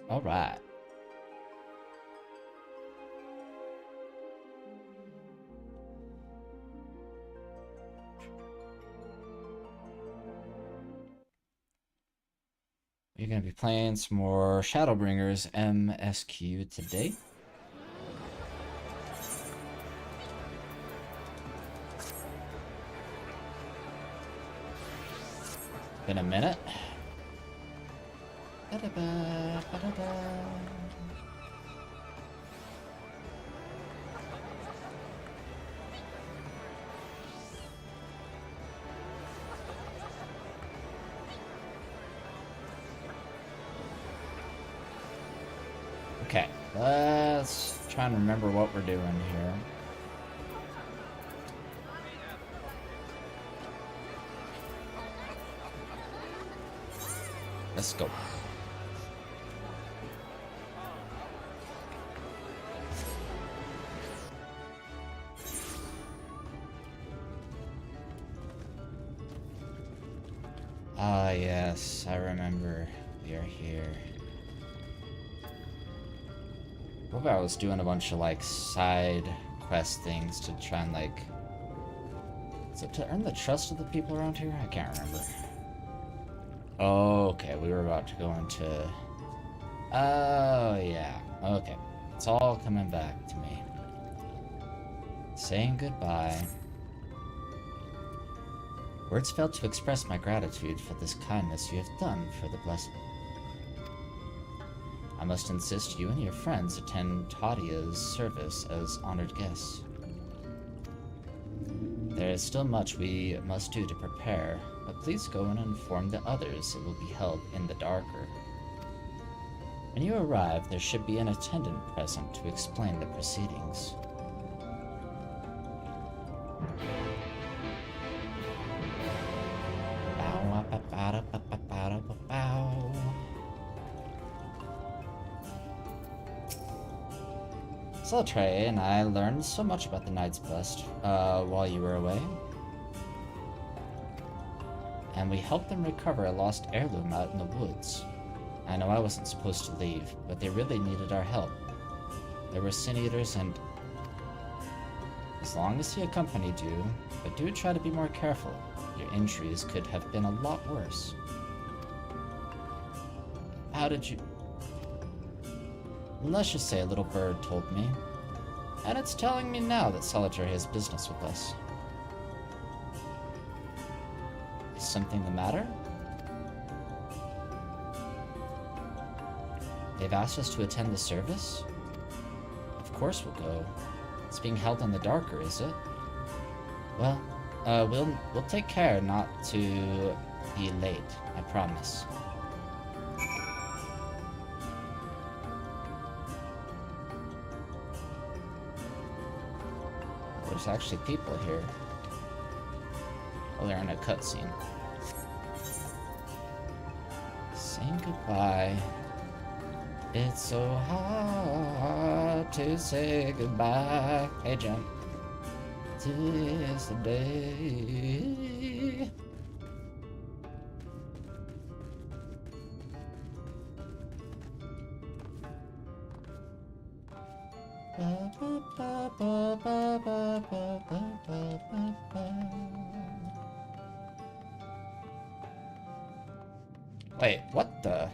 All right. We're going to be playing some more Shadowbringers MSQ today. Been a minute. Ba-da-ba, ba-da-ba. Okay, let's try and remember what we're doing here. Let's go. Ah, yes, I remember. We are here. What I was doing a bunch of like side quest things to try and like, is it to earn the trust of the people around here? I can't remember. Oh, okay, we were about to go into... Oh, yeah. Okay. It's all coming back to me. Saying goodbye. Words fail to express my gratitude for this kindness you have done for the blessed. I must insist you and your friends attend Tadia's service as honored guests. There is still much we must do to prepare, but please go and inform the others it will be held in the darker. When you arrive, there should be an attendant present to explain the proceedings. Trey and I learned so much about the Knight's Blessed while you were away. And we helped them recover a lost heirloom out in the woods. I know I wasn't supposed to leave, but they really needed our help. There were sin eaters and... As long as he accompanied you, but do try to be more careful. Your injuries could have been a lot worse. How did you... Let's just say a little bird told me. And it's telling me now that Solitary has business with us. Is something the matter? They've asked us to attend the service? Of course we'll go. It's being held in the darker, is it? Well, we'll take care not to be late, I promise. There's actually people here. Oh, they're in a cutscene. Saying goodbye. It's so hard to say goodbye. Hey, Jen. Tis the day. Wait, what the?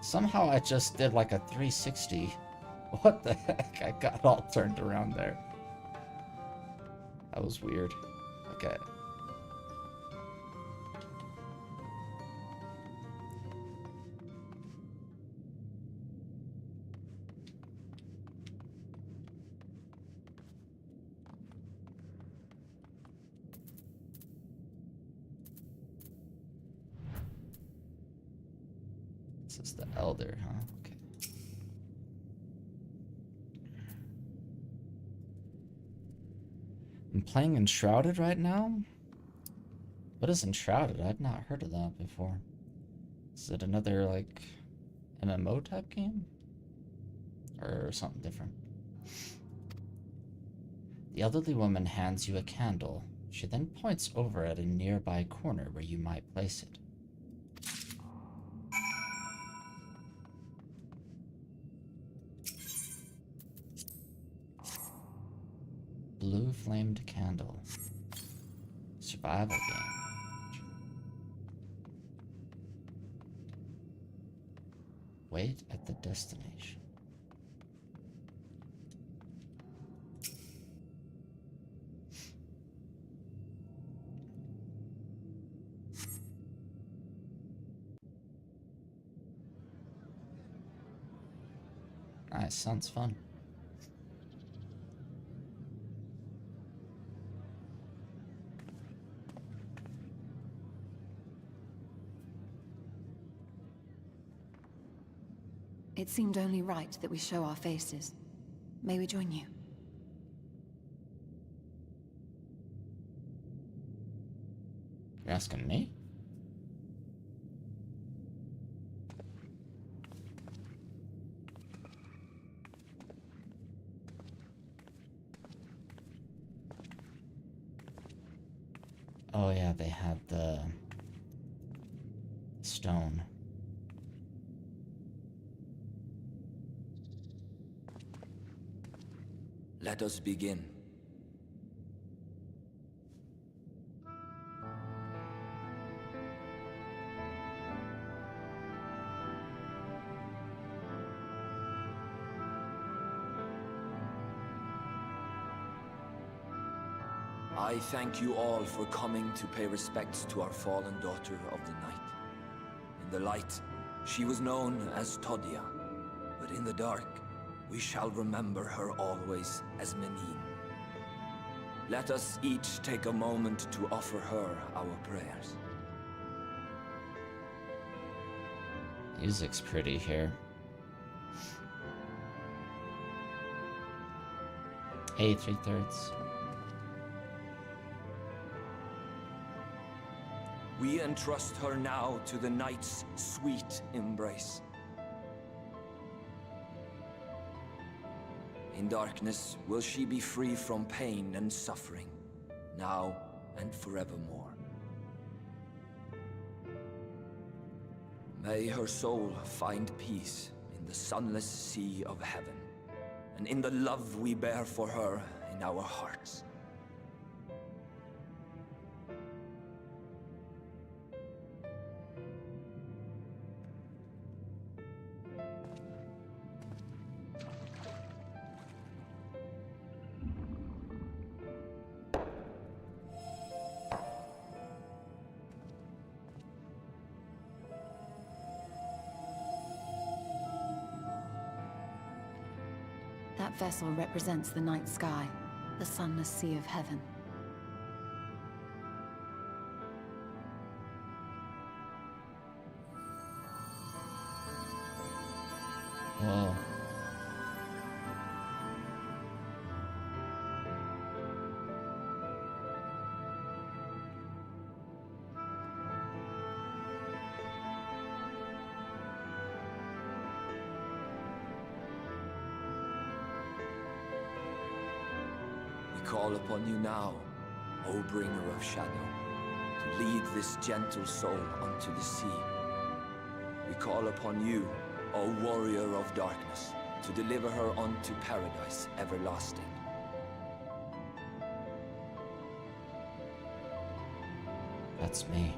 Somehow I just did like a 360. What the heck? I got all turned around there. That was weird. Okay. This is the Elder, huh? Okay. I'm playing Enshrouded right now? What is Enshrouded? I've not heard of that before. Is it another, like, MMO type game? Or something different? The elderly woman hands you a candle. She then points over at a nearby corner where you might place it. Blue flamed candle. Survival game. Wait at the destination. Nice, sounds fun. It seemed only right that we show our faces. May we join you? You're asking me? Oh yeah, they had the stone. Let us begin. I thank you all for coming to pay respects to our fallen daughter of the night. In the light, she was known as Todia, but in the dark, we shall remember her always as Menine. Let us each take a moment to offer her our prayers. Music's pretty here. Hey, 3/3. We entrust her now to the night's sweet embrace. In darkness will she be free from pain and suffering, now and forevermore. May her soul find peace in the sunless sea of heaven, and in the love we bear for her in our hearts. That vessel represents the night sky, the sunless sea of heaven. Whoa. We call upon you now, O bringer of shadow, to lead this gentle soul unto the sea. We call upon you, O warrior of darkness, to deliver her unto paradise everlasting. That's me.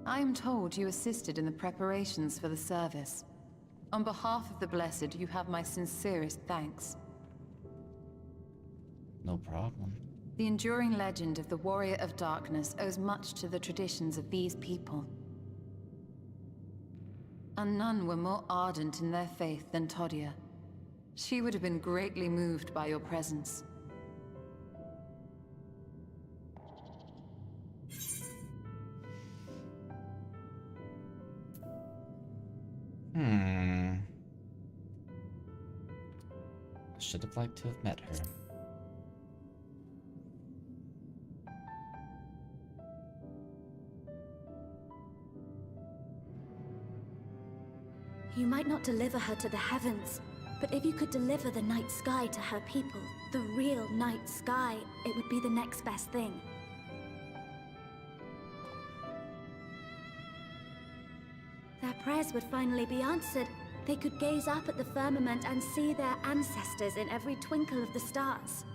I am told you assisted in the preparations for the service. On behalf of the Blessed, you have my sincerest thanks. No problem. The enduring legend of the Warrior of Darkness owes much to the traditions of these people. And none were more ardent in their faith than Todia. She would have been greatly moved by your presence. Should have liked to have met her. You might not deliver her to the heavens, but if you could deliver the night sky to her people, the real night sky, it would be the next best thing. Their prayers would finally be answered. They could gaze up at the firmament and see their ancestors in every twinkle of the stars.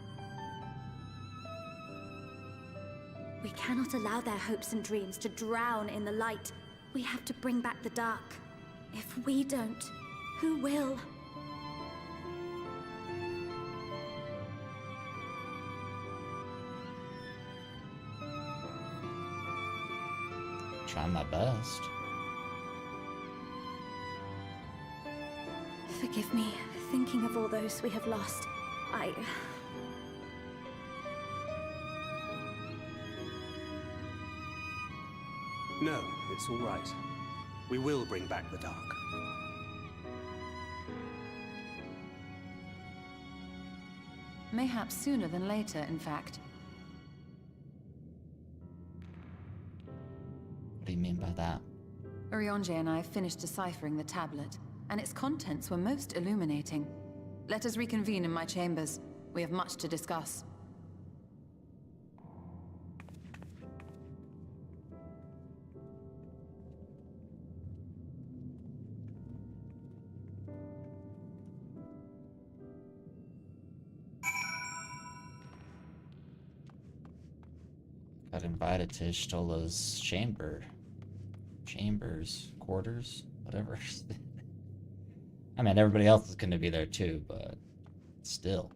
We cannot allow their hopes and dreams to drown in the light. We have to bring back the dark. If we don't, who will? Trying my best. Forgive me, thinking of all those we have lost. No, it's all right. We will bring back the dark. Mayhaps sooner than later, in fact. What do you mean by that? Urianger and I finished deciphering the tablet, and its contents were most illuminating. Let us reconvene in my chambers. We have much to discuss. Got invited to Shtola's quarters, whatever. I mean, everybody else is going to be there too, but still.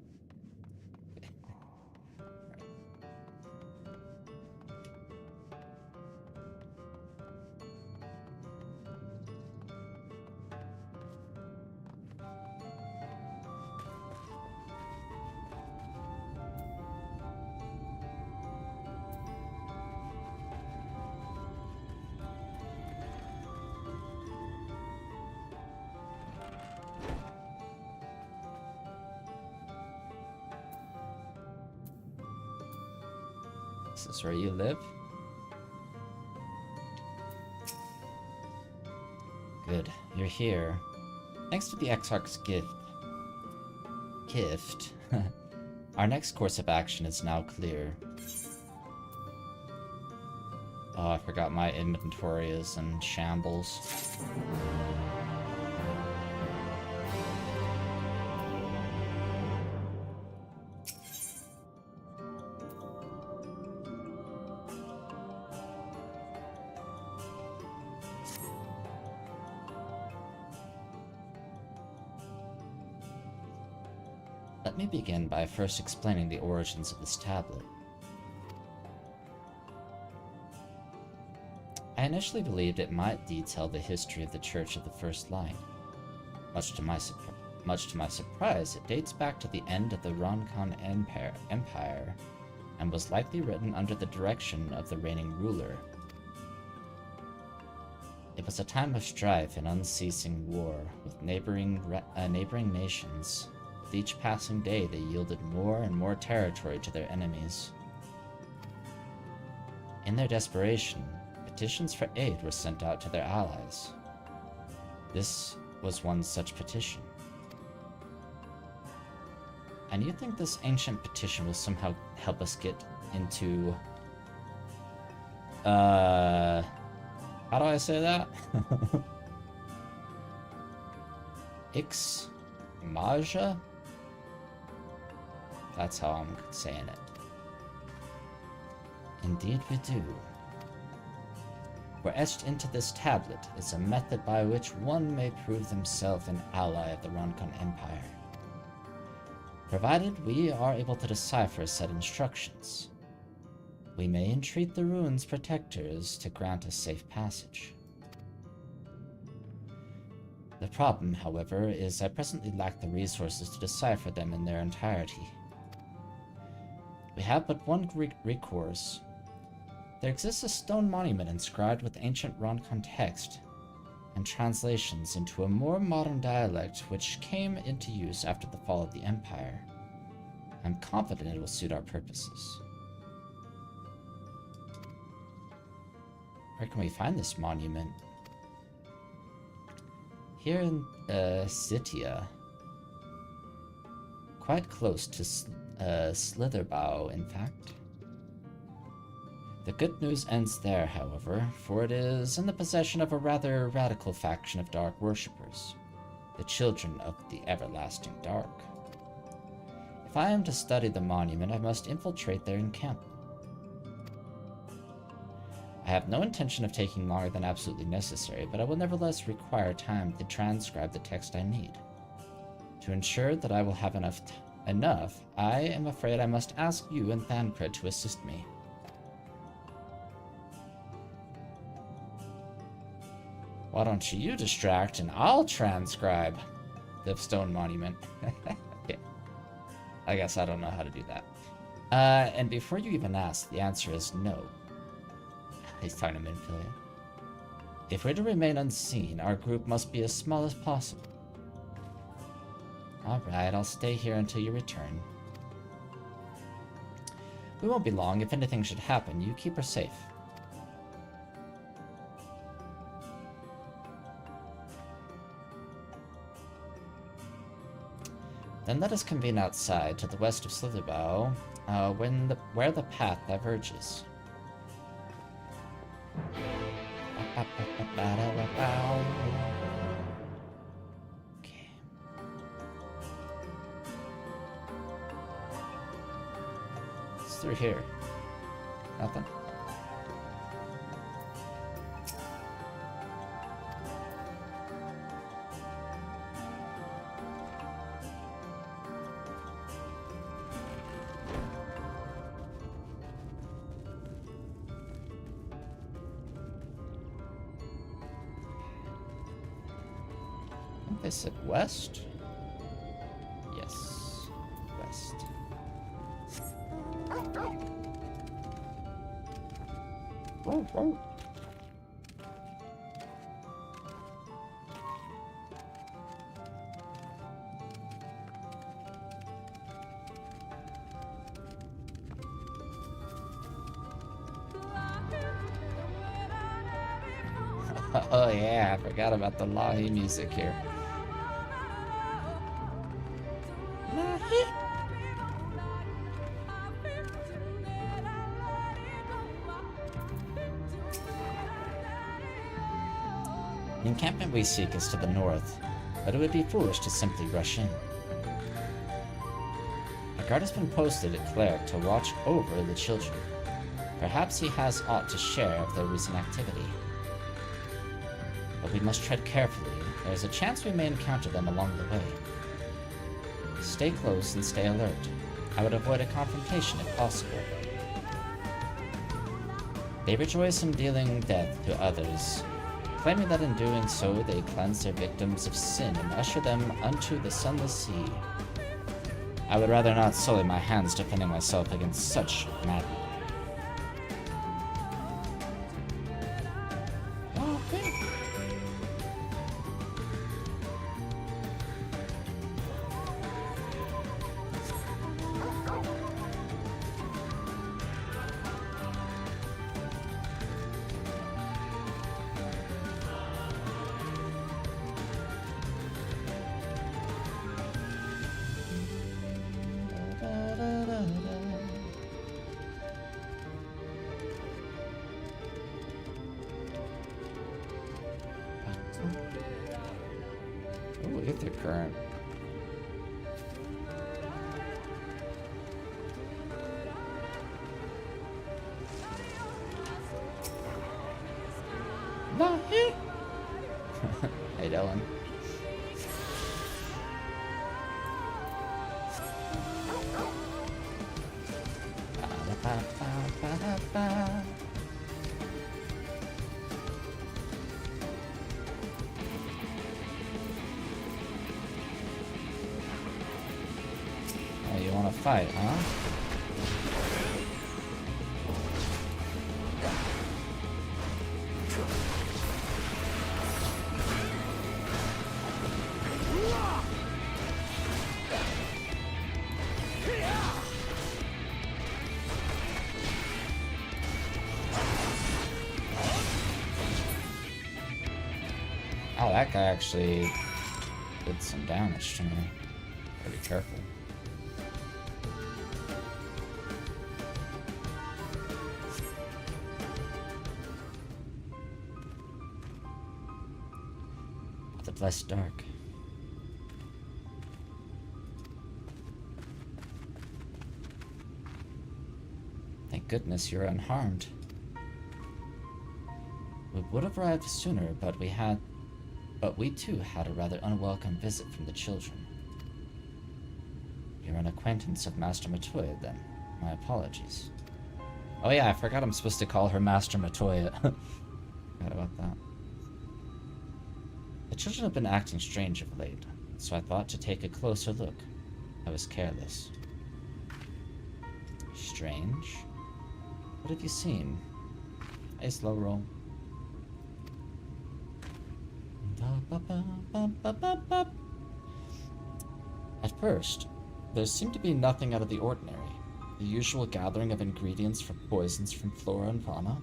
Is this where you live? Good, you're here. Thanks to the Exarch's gift. Our next course of action is now clear. Oh, I forgot my inventory is in shambles. Let me begin by first explaining the origins of this tablet. I initially believed it might detail the history of the Church of the First Light. Much to my surprise, it dates back to the end of the Roncon Empire and was likely written under the direction of the reigning ruler. It was a time of strife and unceasing war with neighboring nations. With each passing day, they yielded more and more territory to their enemies. In their desperation, petitions for aid were sent out to their allies. This was one such petition. And you think this ancient petition will somehow help us get into... how do I say that? Ixmaja? That's how I'm saying it. Indeed we do. For etched into this tablet is a method by which one may prove himself an ally of the Roncon Empire. Provided we are able to decipher said instructions, we may entreat the rune's protectors to grant us safe passage. The problem, however, is I presently lack the resources to decipher them in their entirety. We have but one recourse. There exists a stone monument inscribed with ancient Roncon text and translations into a more modern dialect which came into use after the fall of the Empire. I'm confident it will suit our purposes. Where can we find this monument? Here in Sitia. Quite close to Slitherbow, in fact. The good news ends there, however, for it is in the possession of a rather radical faction of dark worshippers, the Children of the Everlasting Dark. If I am to study the monument, I must infiltrate their encampment. I have no intention of taking longer than absolutely necessary, but I will nevertheless require time to transcribe the text I need. To ensure that I will have enough, I am afraid I must ask you and Thancred to assist me. Why don't you distract and I'll transcribe the stone monument? Okay. I guess I don't know how to do that. And before you even ask, the answer is no. He's talking to Minfilia. If we're to remain unseen, our group must be as small as possible. Alright, I'll stay here until you return. We won't be long. If anything should happen, you keep her safe. Then let us convene outside to the west of Slitherbow, where the path diverges. Okay. It's through here. Nothing. They said west? Yes. West. Whoa, whoa. Oh yeah, I forgot about the Lahi music here. The encampment we seek is to the north, but it would be foolish to simply rush in. A guard has been posted at Cleric to watch over the children. Perhaps he has aught to share of their recent activity. But we must tread carefully. There is a chance we may encounter them along the way. Stay close and stay alert. I would avoid a confrontation if possible. They rejoice in dealing death to others, claiming that in doing so they cleanse their victims of sin and usher them unto the sunless sea. I would rather not sully my hands defending myself against such madmen. Ooh, hit the current. Hey, Dylan. Oh, you want to fight, huh? Oh, that guy actually did some damage to me. Gotta be careful. But less dark. Thank goodness you're unharmed. We would have arrived sooner, but we too had a rather unwelcome visit from the children. You're an acquaintance of Master Matoya, then. My apologies. Oh yeah, I forgot I'm supposed to call her Master Matoya. Forgot about that. The children have been acting strange of late, so I thought to take a closer look. I was careless. Strange? What have you seen? A slow roll. At first, there seemed to be nothing out of the ordinary. The usual gathering of ingredients for poisons from flora and fauna.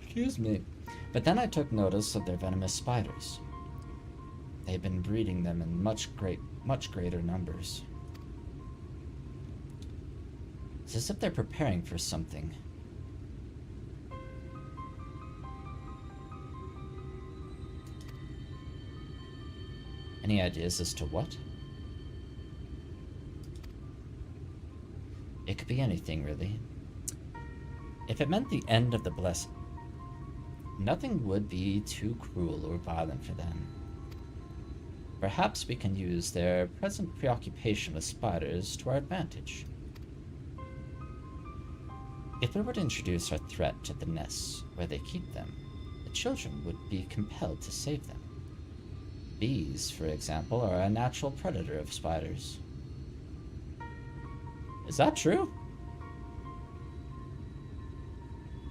Excuse me. But then I took notice of their venomous spiders. They've been breeding them in much greater numbers. It's as if they're preparing for something. Any ideas as to what? It could be anything, really. If it meant the end of the blessed, nothing would be too cruel or violent for them. Perhaps we can use their present preoccupation with spiders to our advantage. If we were to introduce our threat to the nests where they keep them, the children would be compelled to save them. Bees, for example, are a natural predator of spiders. Is that true?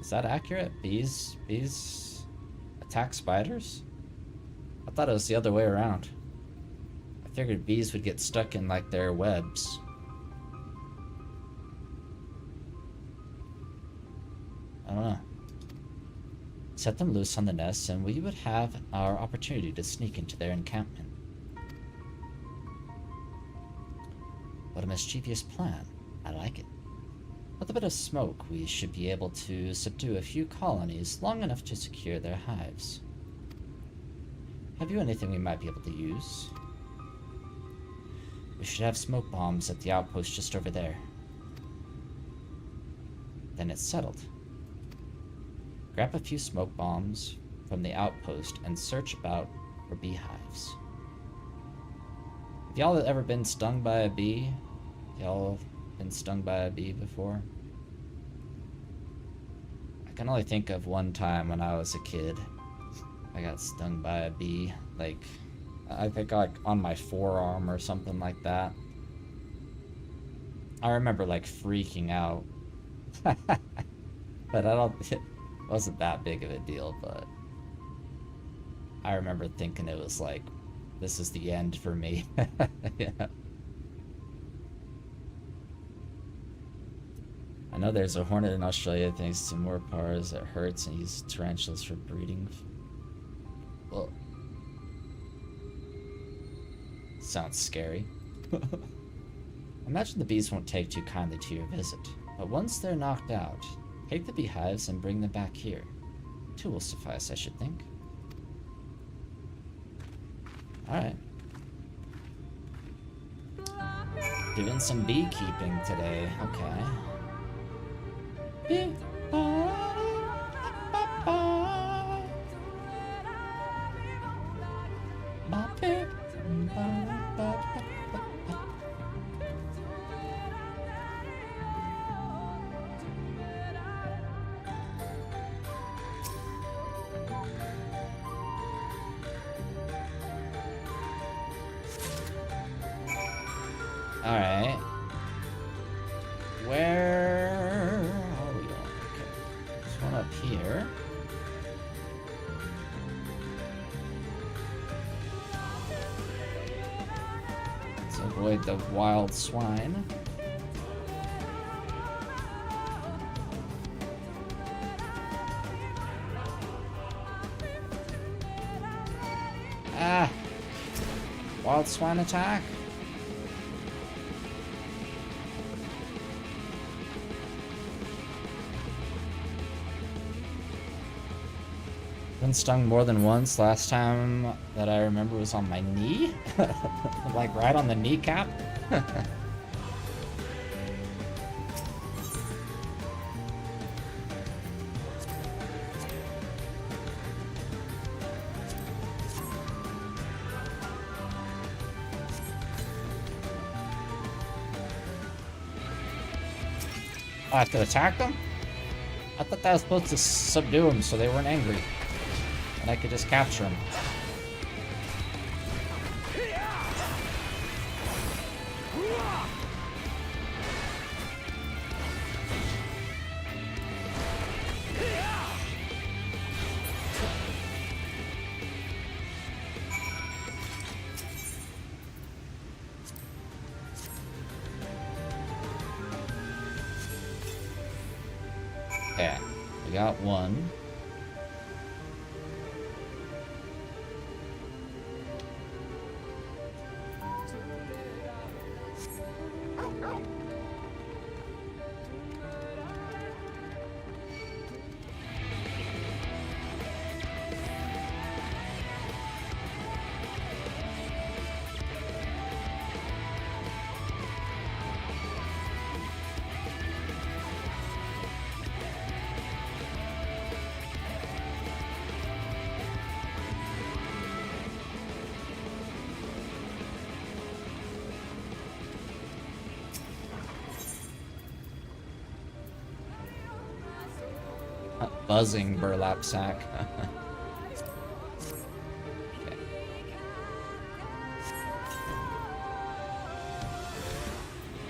Is that accurate? Bees attack spiders? I thought it was the other way around. I figured bees would get stuck in, like, their webs. I don't know. Set them loose on the nests, and we would have our opportunity to sneak into their encampment. What a mischievous plan. I like it. With a bit of smoke, we should be able to subdue a few colonies long enough to secure their hives. Have you anything we might be able to use? We should have smoke bombs at the outpost just over there. Then it's settled. Grab a few smoke bombs from the outpost and search about for beehives. Have y'all ever been stung by a bee? Y'all been stung by a bee before? I can only think of one time when I was a kid. I got stung by a bee, like, I think like on my forearm or something like that. I remember like freaking out. But it wasn't that big of a deal, but I remember thinking it was like, this is the end for me. Yeah. I know there's a hornet in Australia thanks to more pars that hurts and uses tarantulas for breeding. Well, sounds scary. Imagine the bees won't take too kindly to your visit, but once they're knocked out, take the beehives and bring them back here. 2 will suffice, I should think. Alright. Doing some beekeeping today, okay. Alright. Where are we going? Okay. There's one up here. Let's avoid the wild swine. Ah! Wild Swine attack? Been stung more than once. Last time that I remember was on my knee. Like right on the kneecap. I have to attack them? I thought that was supposed to subdue them so they weren't angry. And I could just capture them. Okay, we got one. Buzzing burlap sack. Okay.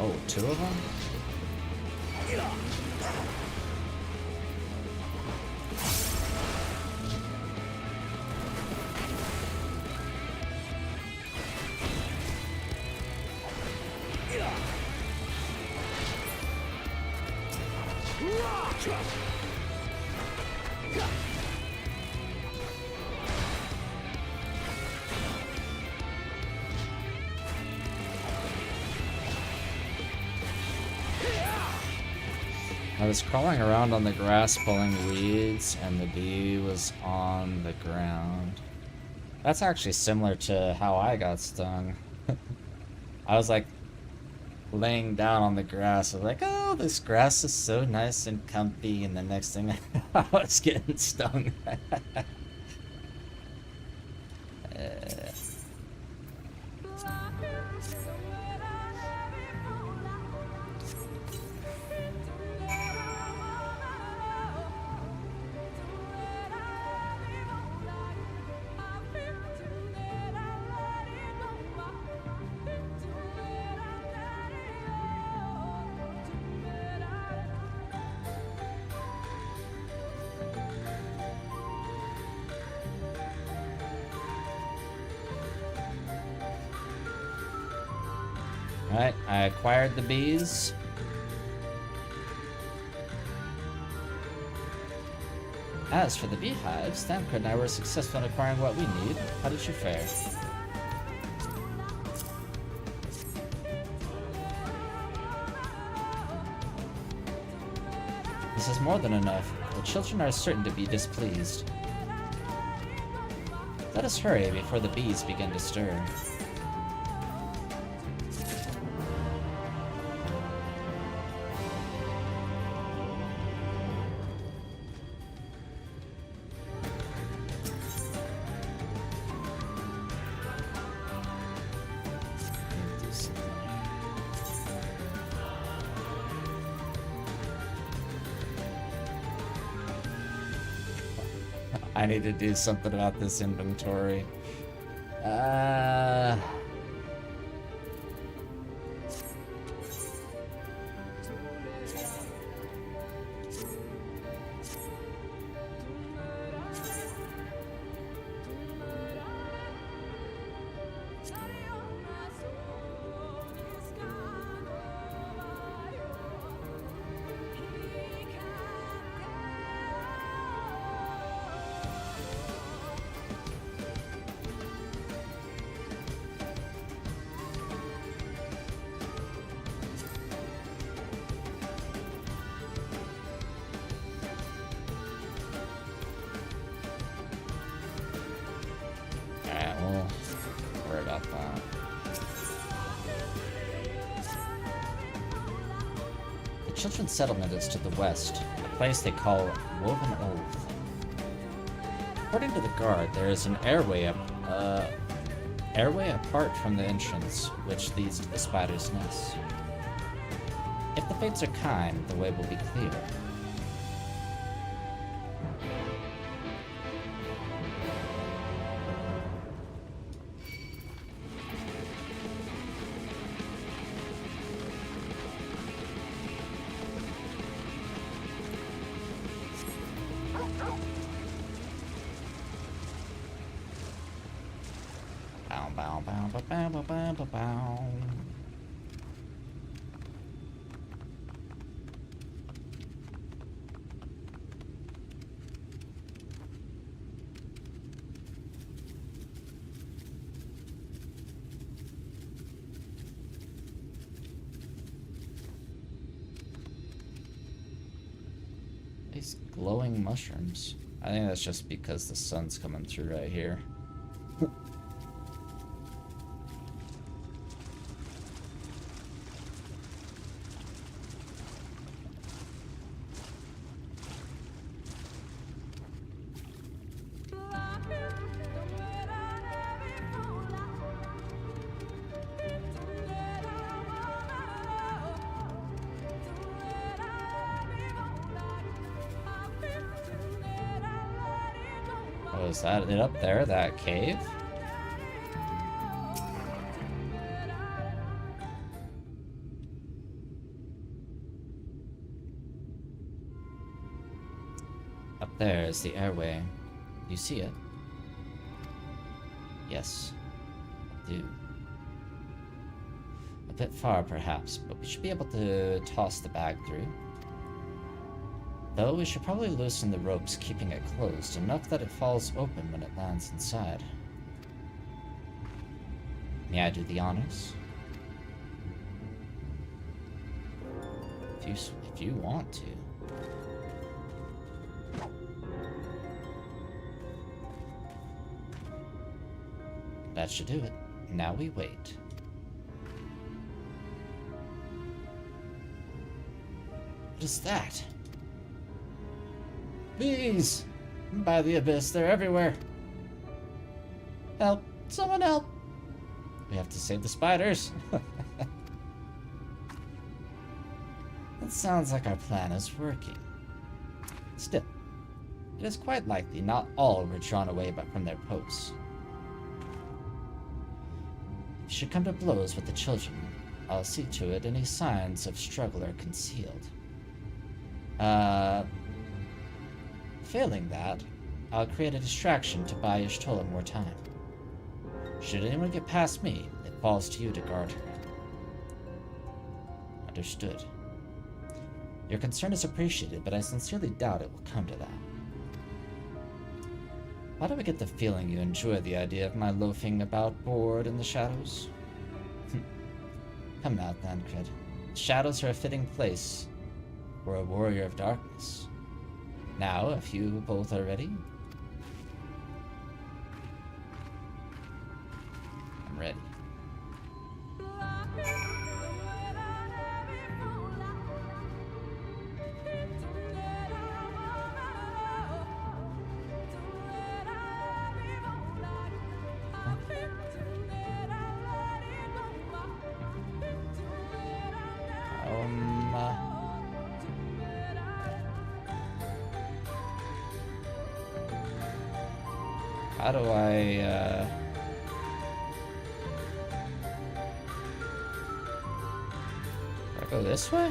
Oh, two of them? I was crawling around on the grass pulling weeds, and the bee was on the ground. That's actually similar to how I got stung. I was like laying down on the grass. I was like, oh, this grass is so nice and comfy, and the next thing I was getting stung. Alright, I acquired the bees. As for the beehives, Thamcred and I were successful in acquiring what we need. How did you fare? This is more than enough. The children are certain to be displeased. Let us hurry before the bees begin to stir. I need to do something about this inventory. children's settlement is to the west, a place they call Woven Oath. According to the guard, there is an airway apart from the entrance, which leads to the spider's nest. If the fates are kind, the way will be clear. Bow, bow, bow, bow, bow, bow, bow, bow. These glowing mushrooms. I think that's just because the sun's coming through right here. Oh, is that it up there, that cave? Up there is the airway. You see it? Yes, I do. A bit far, perhaps, but we should be able to toss the bag through. Though we should probably loosen the ropes, keeping it closed, enough that it falls open when it lands inside. May I do the honors? If you want to. That should do it. Now we wait. What is that? Bees! By the abyss, they're everywhere. Help! Someone help! We have to save the spiders. That sounds like our plan is working. Still, it is quite likely not all were drawn away from their posts. If you should come to blows with the children, I'll see to it any signs of struggle are concealed. Failing that, I'll create a distraction to buy Y'shtola more time. Should anyone get past me, it falls to you to guard her. Understood. Your concern is appreciated, but I sincerely doubt it will come to that. Why do I get the feeling you enjoy the idea of my loafing about bored in the shadows? Come now, Thancred. Shadows are a fitting place for a warrior of darkness. Now, if you both are ready. I'm ready. How do I, do I go this way?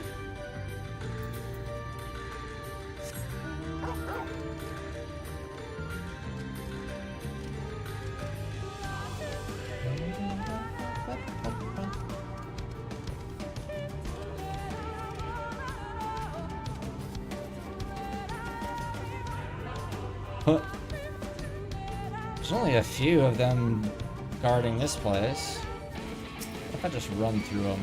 Huh. There's only a few of them guarding this place. What if I just run through them?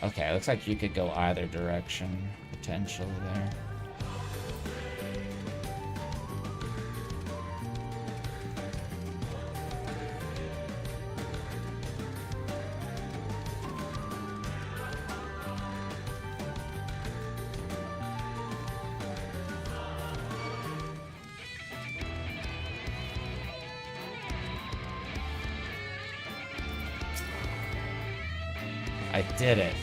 Okay, looks like you could go either direction, potentially there. I did it.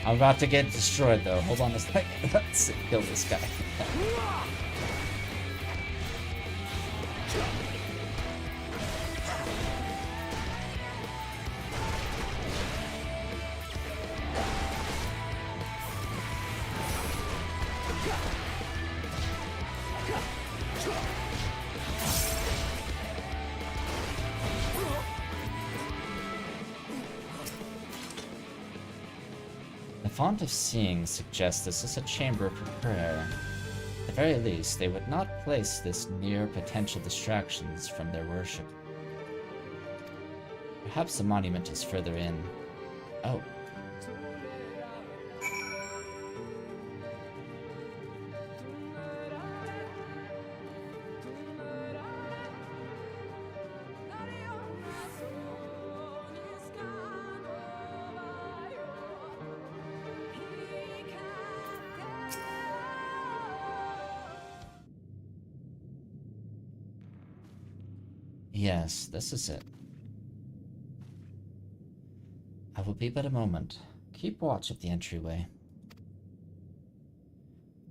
I'm about to get destroyed though. Hold on a second. Let's kill this guy. The font of seeing suggests this is a chamber for prayer. At the very least, they would not place this near potential distractions from their worship. Perhaps the monument is further in. Oh. Yes, this is it. I will be but a moment. Keep watch of the entryway.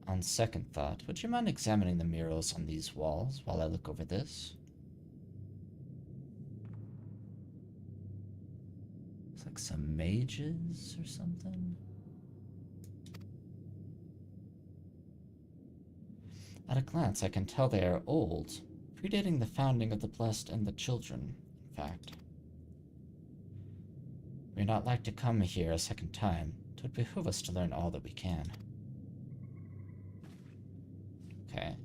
On second thought, would you mind examining the murals on these walls while I look over this? It's like some mages or something. At a glance, I can tell they are old, predating the founding of the Blessed and the Children, in fact. We're not like to come here a second time. It would behoove us to learn all that we can. Okay.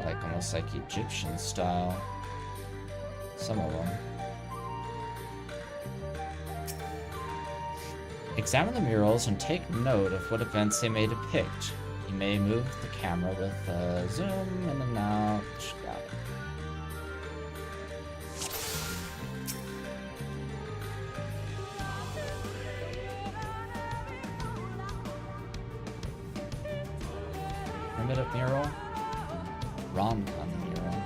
Like almost like Egyptian style. Some of them. Examine the murals and take note of what events they may depict. You may move the camera with zoom in and out. Got it. Primitive mural. Rom-com mural.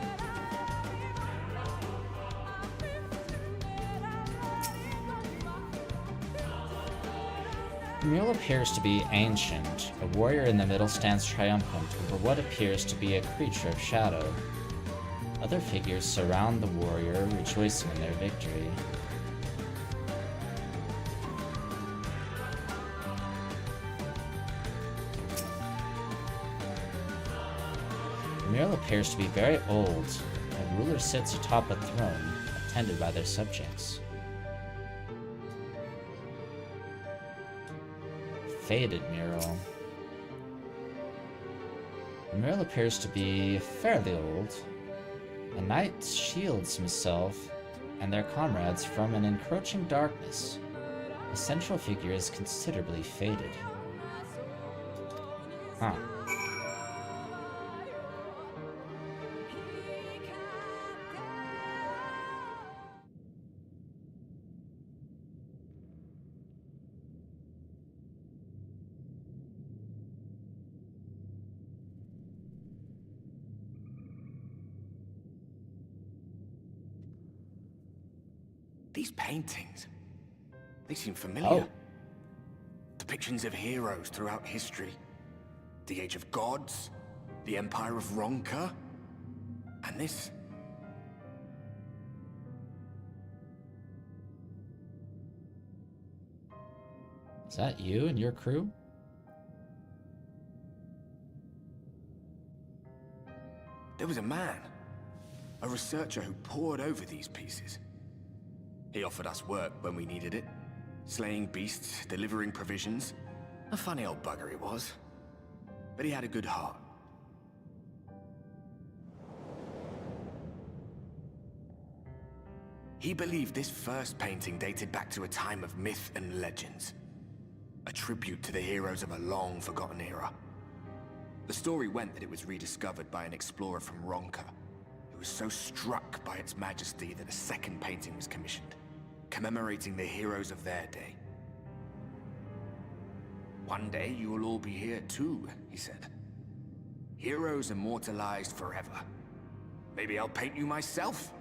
The mural appears to be ancient. A warrior in the middle stands triumphant over what appears to be a creature of shadow. Other figures surround the warrior, rejoicing in their victory. The mural appears to be very old. A ruler sits atop a throne, attended by their subjects. Faded mural. The mural appears to be fairly old. A knight shields himself and their comrades from an encroaching darkness. The central figure is considerably faded. Huh. These paintings, they seem familiar. Oh. Depictions of heroes throughout history. The Age of Gods, the Empire of Ronka, and this. Is that you and your crew? There was a man. A researcher who pored over these pieces. He offered us work when we needed it. Slaying beasts, delivering provisions. A funny old bugger he was. But he had a good heart. He believed this first painting dated back to a time of myth and legends. A tribute to the heroes of a long-forgotten era. The story went that it was rediscovered by an explorer from Ronka, who was so struck by its majesty that a second painting was commissioned, commemorating the heroes of their day. "One day you will all be here too," he said. "Heroes immortalized forever. Maybe I'll paint you myself?"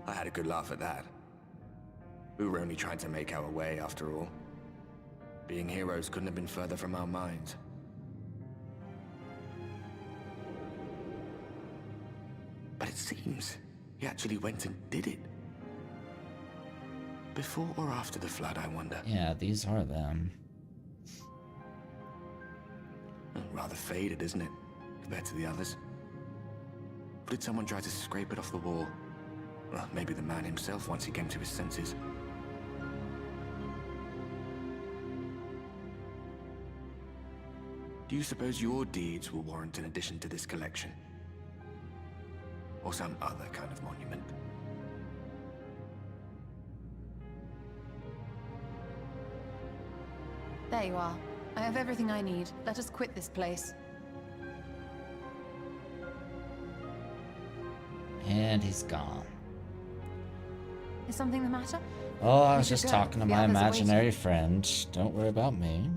I had a good laugh at that. We were only trying to make our way after all. Being heroes couldn't have been further from our minds. But it seems he actually went and did it. Before or after the flood, I wonder. Yeah, these are them. Rather faded, isn't it, compared to the others? Or did someone try to scrape it off the wall? Well, maybe the man himself once he came to his senses. Do you suppose your deeds will warrant an addition to this collection? Or some other kind of monument? There you are. I have everything I need. Let us quit this place. And he's gone. Is something the matter? Oh, I We was should just go. talking to The my others are imaginary waiting. friend. Don't worry about me.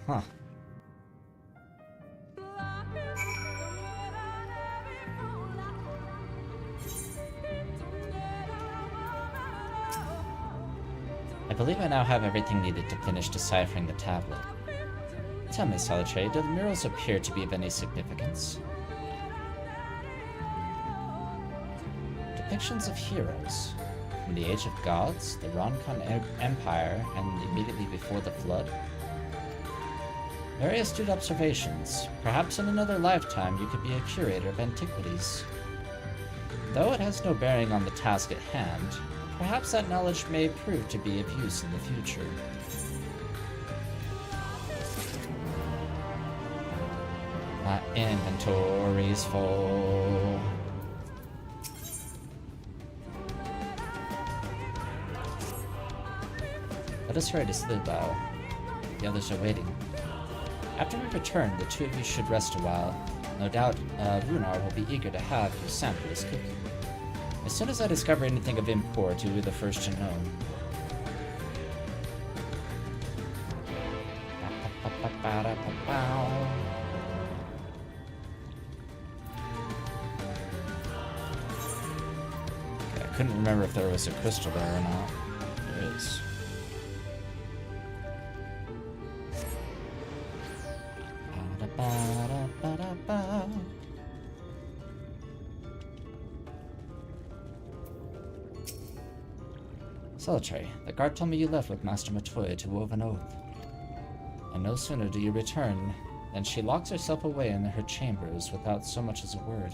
Huh. I believe I now have everything needed to finish deciphering the tablet. Tell me, Solitary, do the murals appear to be of any significance? Depictions of heroes. From the Age of Gods, the Ronkan Empire, and immediately before the Flood. Very astute observations. Perhaps in another lifetime you could be a curator of antiquities. Though it has no bearing on the task at hand, perhaps that knowledge may prove to be of use in the future. My inventory's full. Let us hurry to Slewbow. The others are waiting. After we return, the two of you should rest a while. No doubt, Runar will be eager to have you sample his cooking. As soon as I discover anything of import, you'll be the first to know. Okay, I couldn't remember if there was a crystal there or not. There is. Solitary, the guard told me you left with Master Matoya to wove an oath. And no sooner do you return than she locks herself away in her chambers without so much as a word.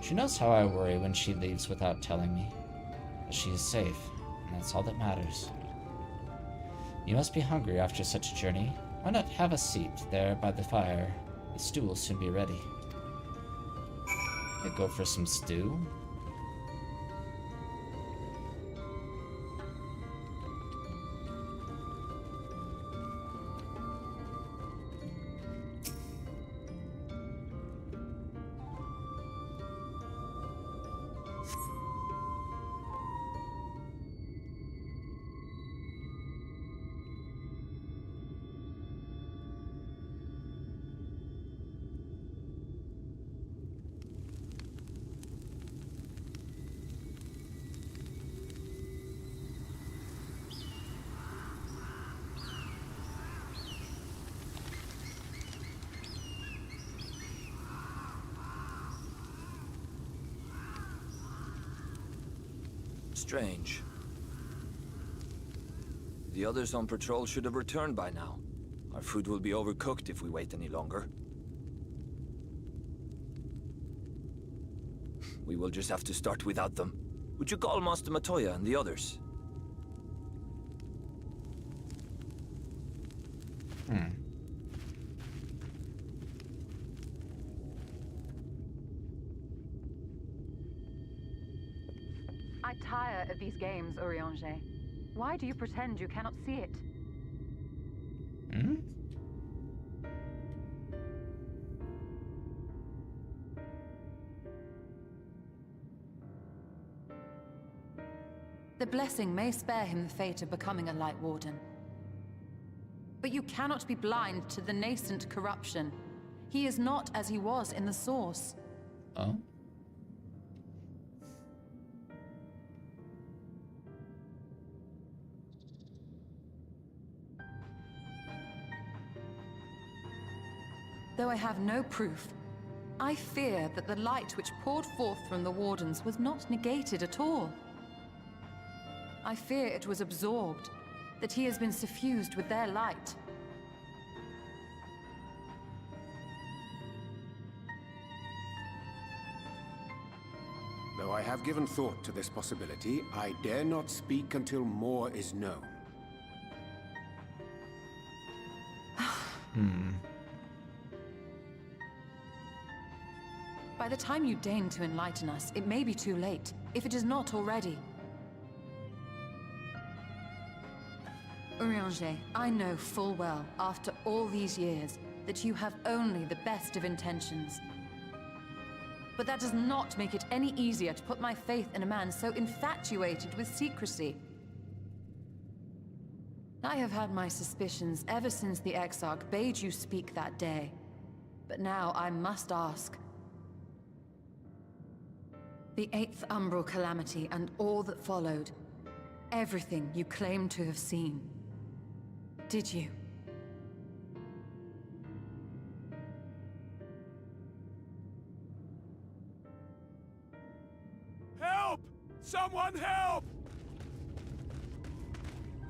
She knows how I worry when she leaves without telling me. But she is safe, and that's all that matters. You must be hungry after such a journey. Why not have a seat there by the fire? The stew will soon be ready. Could go for some stew. Strange. The others on patrol should have returned by now. Our food will be overcooked if we wait any longer. We will just have to start without them. Would you call Master Matoya and the others? I tire of these games, Urianger. Why do you pretend you cannot see it? The blessing may spare him the fate of becoming a Light Warden. But you cannot be blind to the nascent corruption. He is not as he was in the Source. Oh? Though I have no proof, I fear that the light which poured forth from the Wardens was not negated at all. I fear it was absorbed, that he has been suffused with their light. Though I have given thought to this possibility, I dare not speak until more is known. By the time you deign to enlighten us, it may be too late, if it is not already. Urianger, I know full well, after all these years, that you have only the best of intentions. But that does not make it any easier to put my faith in a man so infatuated with secrecy. I have had my suspicions ever since the Exarch bade you speak that day. But now I must ask. The 8th Umbral Calamity and all that followed. Everything you claim to have seen. Did you? Help! Someone help!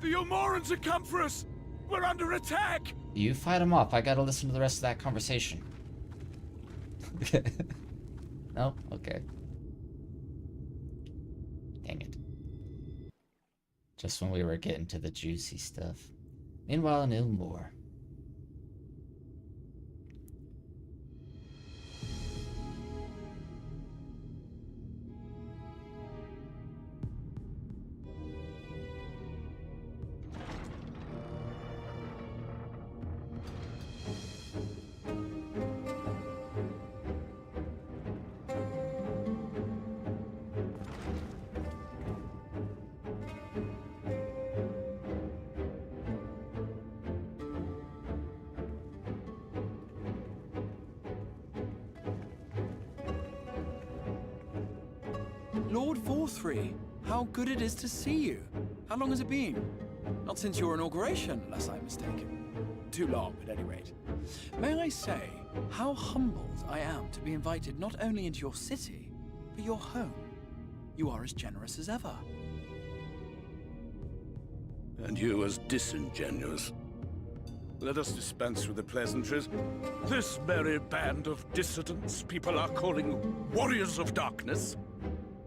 The Ilmorans have come for us! We're under attack! You fight them off. I gotta listen to the rest of that conversation. No? Okay. Dang it. Just when we were getting to the juicy stuff. Meanwhile in Ilmor. Lord Forthry, how good it is to see you. How long has it been? Not since your inauguration, unless I'm mistaken. Too long, at any rate. May I say, how humbled I am to be invited not only into your city, but your home. You are as generous as ever. And you as disingenuous. Let us dispense with the pleasantries. This merry band of dissidents people are calling Warriors of Darkness.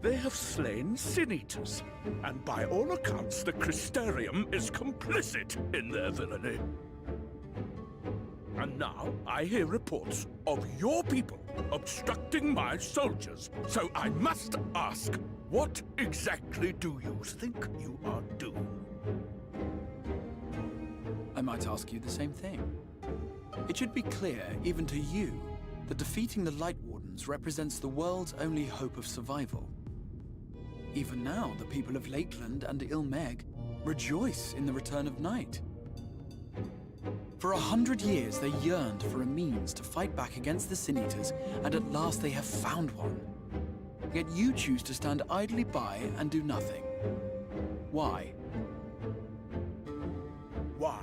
They have slain Sin-Eaters, and by all accounts the Crystarium is complicit in their villainy. And now I hear reports of your people obstructing my soldiers, so I must ask, what exactly do you think you are doing? I might ask you the same thing. It should be clear, even to you, that defeating the Light Wardens represents the world's only hope of survival. Even now, the people of Lakeland and Ilmeg rejoice in the return of night. For 100 years, they yearned for a means to fight back against the Sin-Eaters, and at last they have found one. Yet you choose to stand idly by and do nothing. Why? Why?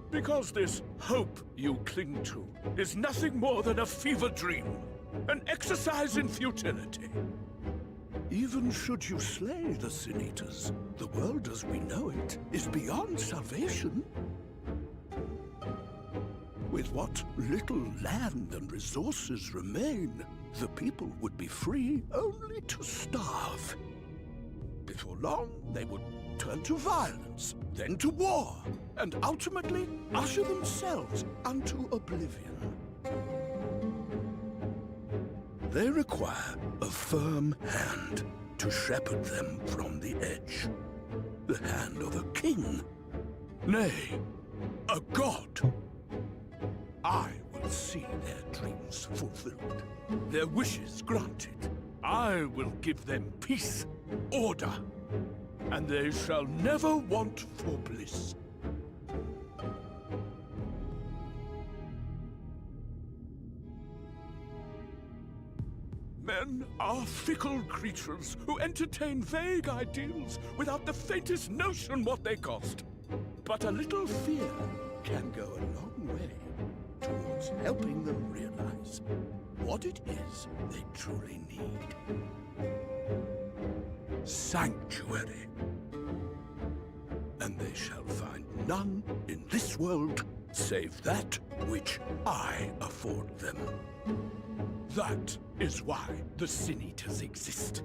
Because this hope you cling to is nothing more than a fever dream, an exercise in futility. Even should you slay the Sin Eaters, the world as we know it is beyond salvation. With what little land and resources remain, the people would be free only to starve. Before long, they would turn to violence, then to war, and ultimately usher themselves unto oblivion. They require a firm hand to shepherd them from the edge. The hand of a king, nay, a god. I will see their dreams fulfilled, their wishes granted. I will give them peace, order, and they shall never want for bliss. Men are fickle creatures who entertain vague ideals without the faintest notion what they cost. But a little fear can go a long way towards helping them realize what it is they truly need. Sanctuary. And they shall find none in this world save that which I afford them. That is why the Sin Eaters exist.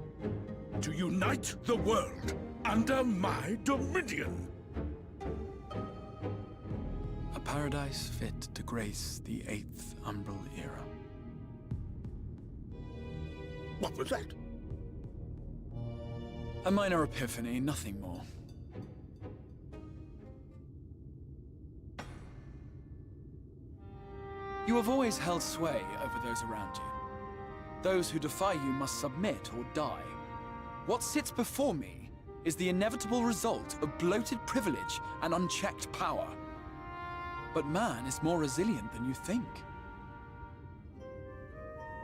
To unite the world under my dominion. A paradise fit to grace the 8th Umbral Era. What was that? A minor epiphany, nothing more. You have always held sway over those around you. Those who defy you must submit or die. What sits before me is the inevitable result of bloated privilege and unchecked power. But man is more resilient than you think.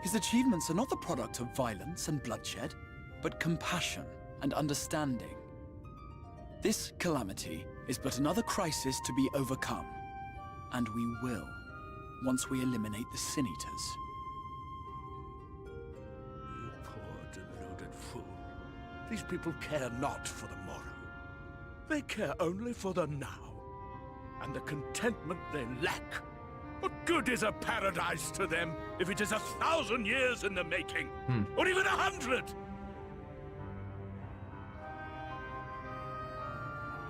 His achievements are not the product of violence and bloodshed, but compassion and understanding. This calamity is but another crisis to be overcome. And we will, once we eliminate the Sin Eaters. You poor deluded fool. These people care not for the morrow. They care only for the now. And the contentment they lack. What good is a paradise to them if it is 1,000 years in the making? Or even 100?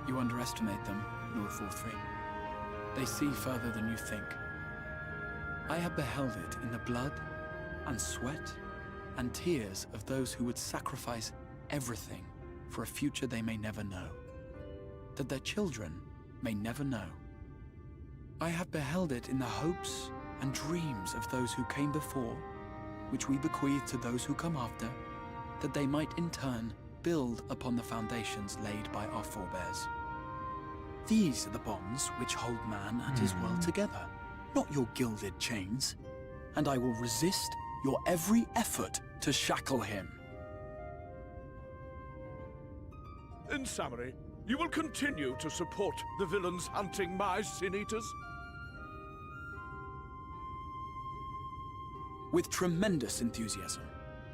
You underestimate them, Lord 4-3. They see further than you think. I have beheld it in the blood and sweat and tears of those who would sacrifice everything for a future they may never know, that their children may never know. I have beheld it in the hopes and dreams of those who came before, which we bequeath to those who come after, that they might in turn build upon the foundations laid by our forebears. These are the bonds which hold man and his world together, not your gilded chains, and I will resist your every effort to shackle him. In summary, you will continue to support the villains hunting my Sin Eaters? With tremendous enthusiasm,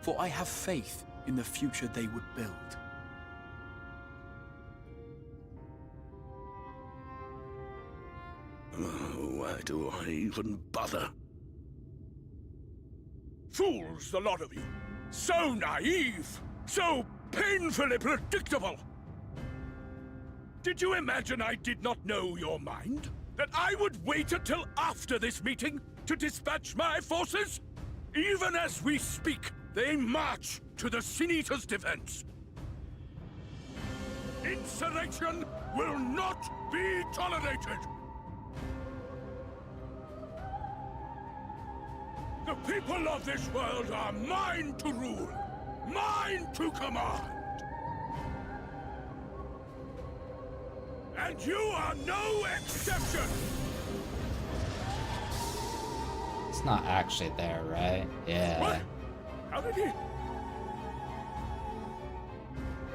for I have faith in the future they would build. Why do I even bother? Fools, the lot of you! So naive! So painfully predictable! Did you imagine I did not know your mind? That I would wait until after this meeting to dispatch my forces? Even as we speak, they march to the Sin Eaters' defense. Insurrection will not be tolerated! The people of this world are mine to rule, mine to command. And you are no exception! It's not actually there, right? Yeah. What? How did he?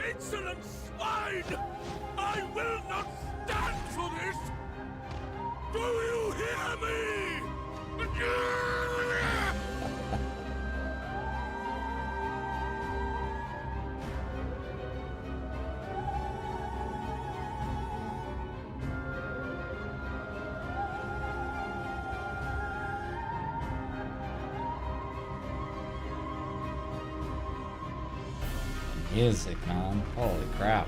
Insolent swine! I will not stand for this! Do you hear me? music, man. Holy crap.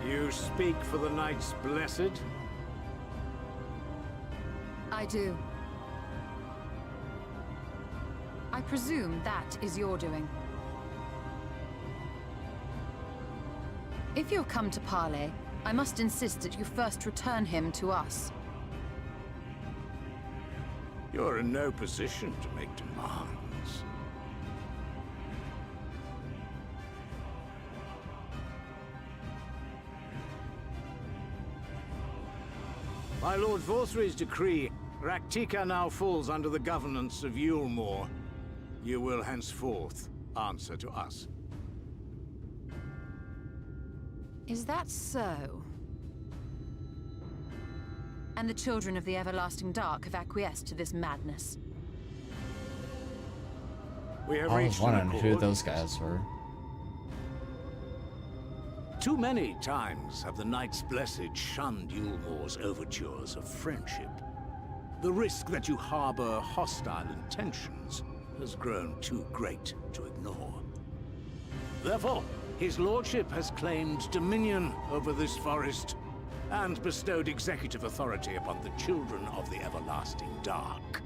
You speak for the Knights Blessed? I do. I presume that is your doing. If you've come to parley, I must insist that you first return him to us. You're in no position to make demands. By Lord Vorthry's decree, Raktika now falls under the governance of Yulmore. You will henceforth answer to us. Is that so? And the children of the Everlasting Dark have acquiesced to this madness. We have I was reached an wondering who accord. those guys were. Too many times have the Knights Blessed shunned Yulmore's overtures of friendship. The risk that you harbor hostile intentions has grown too great to ignore. Therefore, his lordship has claimed dominion over this forest and bestowed executive authority upon the children of the Everlasting Dark.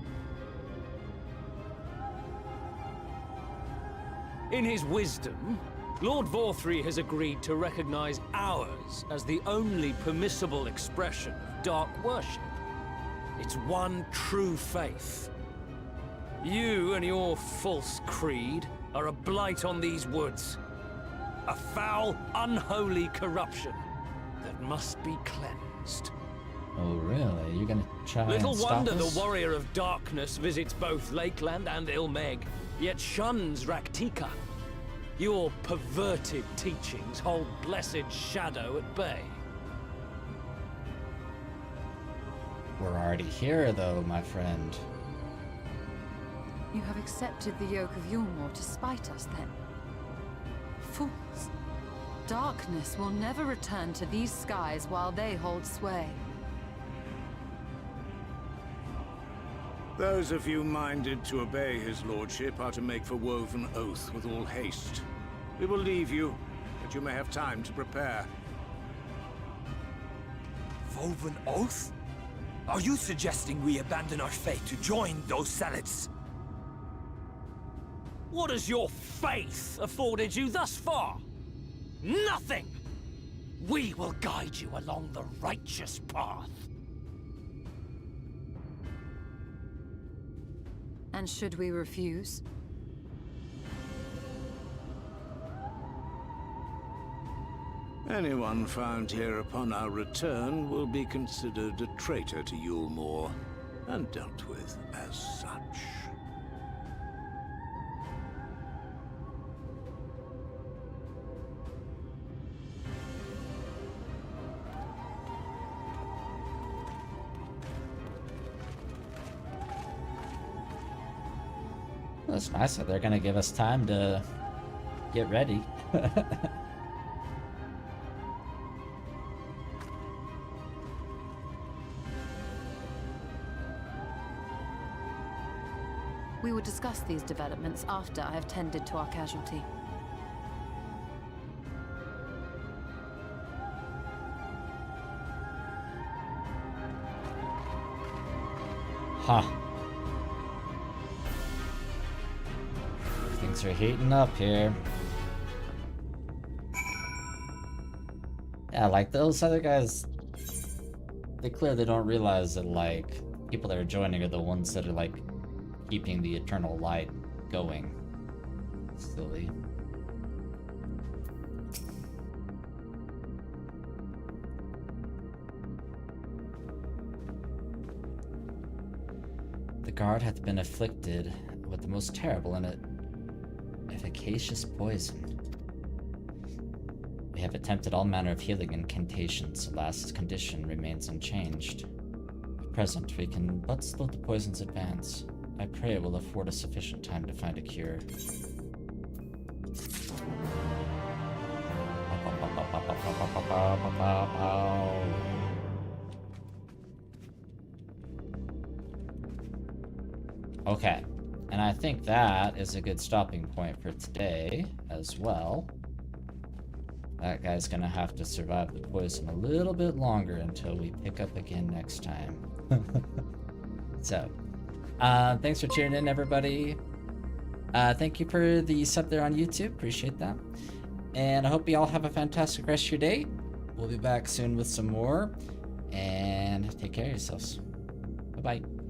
In his wisdom, Lord Vorthry has agreed to recognize ours as the only permissible expression of dark worship. It's one true faith. You and your false creed are a blight on these woods. A foul, unholy corruption that must be cleansed. Oh, really? You're gonna try Little and stop wonder us? the Warrior of Darkness visits both Lakeland and Ilmeg, yet shuns Raktika. Your perverted teachings hold blessed Shadow at bay. We're already here, though, my friend. You have accepted the yoke of Yulmore to spite us, then? Fools. Darkness will never return to these skies while they hold sway. Those of you minded to obey his lordship are to make for Woven Oath with all haste. We will leave you, that you may have time to prepare. Woven Oath? Are you suggesting we abandon our faith to join those zealots? What has your faith afforded you thus far? Nothing! We will guide you along the righteous path. And should we refuse? Anyone found here upon our return will be considered a traitor to Yulmore, and dealt with as such. Well, it's nice that they're gonna give us time to get ready. We will discuss these developments after I have tended to our casualty. Huh. Things are heating up here. Yeah, like those other guys, they clearly don't realize that, like, people that are joining are the ones that are, like, keeping the eternal light going. Silly. The guard hath been afflicted with the most terrible and efficacious poison. We have attempted all manner of healing incantations, alas, his condition remains unchanged. At present, we can but slow the poison's advance. I pray it will afford us sufficient time to find a cure. Okay. And I think that is a good stopping point for today as well. That guy's gonna have to survive the poison a little bit longer until we pick up again next time. So, thanks for tuning in, everybody. Thank you for the sub there on YouTube. Appreciate that. And I hope you all have a fantastic rest of your day. We'll be back soon with some more. And take care of yourselves. Bye-bye.